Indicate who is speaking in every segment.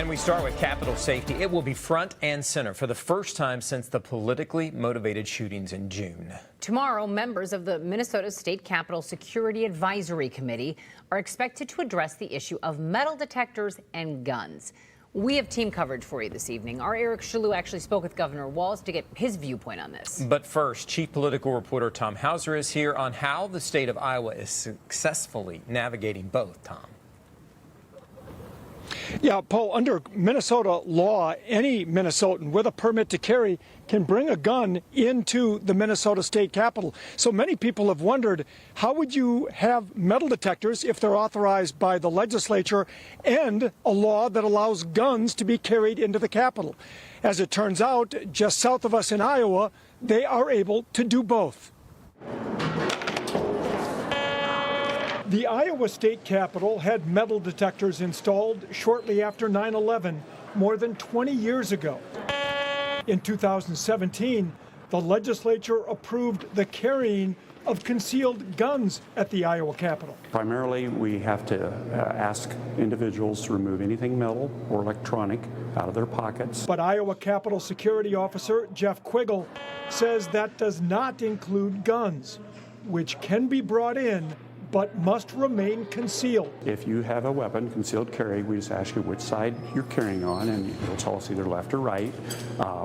Speaker 1: And we start with Capitol safety. It will be front and center for the first time since the politically motivated shootings in June.
Speaker 2: Tomorrow, members of the Minnesota State Capitol Security Advisory Committee are expected to address the issue of metal detectors and guns. We have team coverage for you this evening. Our Eric Shalou actually spoke with Governor Walz to get his viewpoint on this.
Speaker 1: But first, Chief Political Reporter Tom Hauser is here on how the state of Iowa is successfully navigating both, Tom.
Speaker 3: Yeah, Paul, under Minnesota law, any Minnesotan with a permit to carry can bring a gun into the Minnesota State Capitol. So many people have wondered, how would you have metal detectors if they're authorized by the legislature and a law that allows guns to be carried into the Capitol? As it turns out, just south of us in Iowa, they are able to do both. The Iowa State Capitol had metal detectors installed shortly after 9/11, more than 20 years ago. In 2017, the legislature approved the carrying of concealed guns at the Iowa Capitol.
Speaker 4: Primarily, we have to ask individuals to remove anything metal or electronic out of their pockets.
Speaker 3: But Iowa Capitol Security Officer Jeff Quiggle says that does not include guns, which can be brought in but must remain concealed.
Speaker 4: If you have a weapon, concealed carry, we just ask you which side you're carrying on, and you'll tell us either left or right,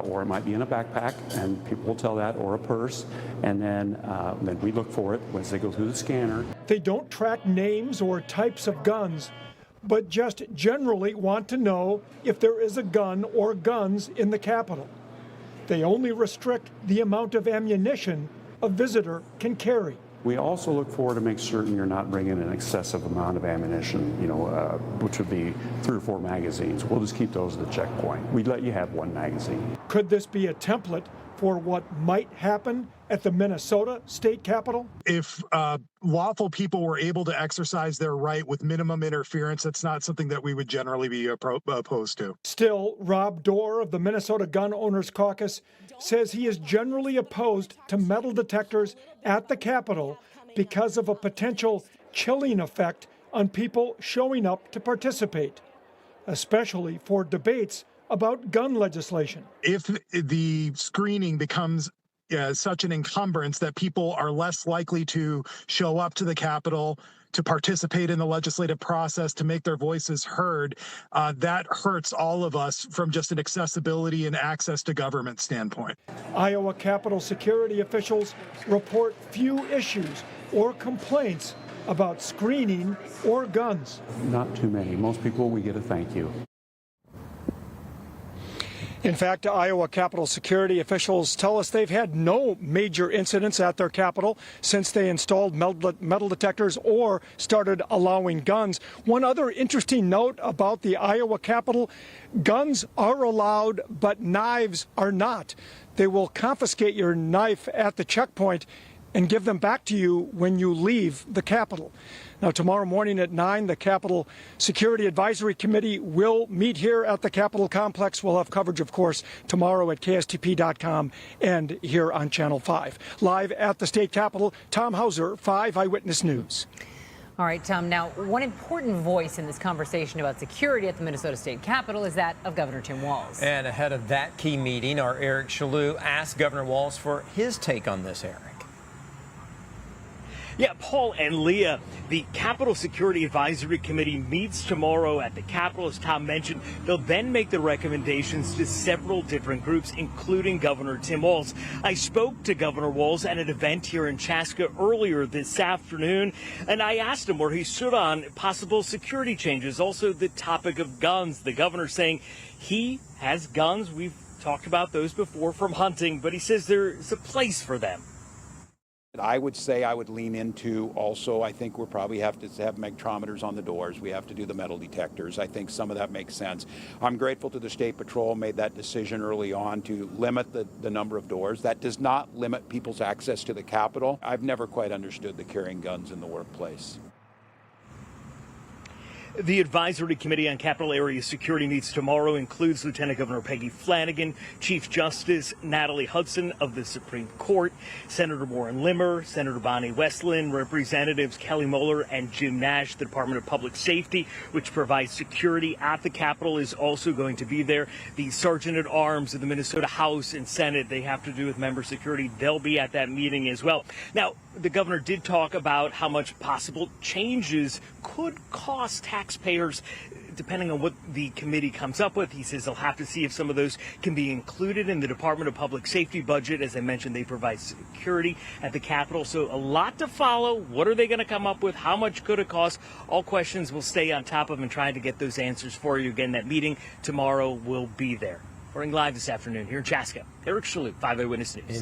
Speaker 4: or it might be in a backpack, and people will tell that, or a purse, and then we look for it once they go through the scanner.
Speaker 3: They don't track names or types of guns, but just generally want to know if there is a gun or guns in the Capitol. They only restrict the amount of ammunition a visitor can carry.
Speaker 4: We also look for to make certain you're not bringing an excessive amount of ammunition, which would be 3 or 4 magazines. We'll just keep those at the checkpoint. We'd let you have 1 magazine.
Speaker 3: Could this be a template for what might happen at the Minnesota State Capitol?
Speaker 5: If lawful people were able to exercise their right with minimum interference, that's not something that we would generally be opposed to.
Speaker 3: Still, Rob Dorr of the Minnesota Gun Owners Caucus says he is generally opposed to metal detectors at the Capitol because of a potential chilling effect on people showing up to participate, especially for debates about gun legislation.
Speaker 5: If the screening becomes such an encumbrance that people are less likely to show up to the Capitol, to participate in the legislative process, to make their voices heard, that hurts all of us from just an accessibility and access to government standpoint.
Speaker 3: Iowa Capitol security officials report few issues or complaints about screening or guns.
Speaker 4: Not too many. Most people, we get a thank you.
Speaker 3: In fact, Iowa Capitol security officials tell us they've had no major incidents at their Capitol since they installed metal detectors or started allowing guns. One other interesting note about the Iowa Capitol, guns are allowed, but knives are not. They will confiscate your knife at the checkpoint and give them back to you when you leave the Capitol. Now, tomorrow morning at 9, the Capitol Security Advisory Committee will meet here at the Capitol Complex. We'll have coverage, of course, tomorrow at KSTP.com and here on Channel 5. Live at the State Capitol, Tom Hauser, 5 Eyewitness News.
Speaker 2: All right, Tom, now one important voice in this conversation about security at the Minnesota State Capitol is that of Governor Tim Walz.
Speaker 1: And ahead of that key meeting, our Eric Shalou asked Governor Walz for his take on this, Eric.
Speaker 6: Yeah, Paul and Leah, the Capitol Security Advisory Committee meets tomorrow at the Capitol, as Tom mentioned. They'll then make the recommendations to several different groups, including Governor Tim Walz. I spoke to Governor Walz at an event here in Chaska earlier this afternoon, and I asked him where he stood on possible security changes, also the topic of guns. The governor saying he has guns. We've talked about those before from hunting, but he says there's a place for them.
Speaker 7: I would say I would lean into also, I think we'll probably have to have magnetometers on the doors. We have to do the metal detectors. I think some of that makes sense. I'm grateful to the State Patrol made that decision early on to limit the number of doors. That does not limit people's access to the Capitol. I've never quite understood the carrying guns in the workplace.
Speaker 6: The Advisory Committee on Capital Area Security meets tomorrow, includes Lieutenant Governor Peggy Flanagan, Chief Justice Natalie Hudson of the Supreme Court, Senator Warren Limmer, Senator Bonnie Westland, Representatives Kelly Moeller and Jim Nash. The Department of Public Safety, which provides security at the Capitol, is also going to be there. The Sergeant at Arms of the Minnesota House and Senate, they have to do with member security. They'll be at that meeting as well. Now, the governor did talk about how much possible changes could cost taxpayers depending on what the committee comes up with. He says they'll have to see if some of those can be included in the Department of Public Safety budget. As I mentioned, they provide security at the Capitol. So a lot to follow. What are they going to come up with? How much could it cost? All questions we'll stay on top of and trying to get those answers for you. Again, that meeting tomorrow will be there. Reporting live this afternoon here in Chaska, Eric Shalhoub, 5 Eyewitness News.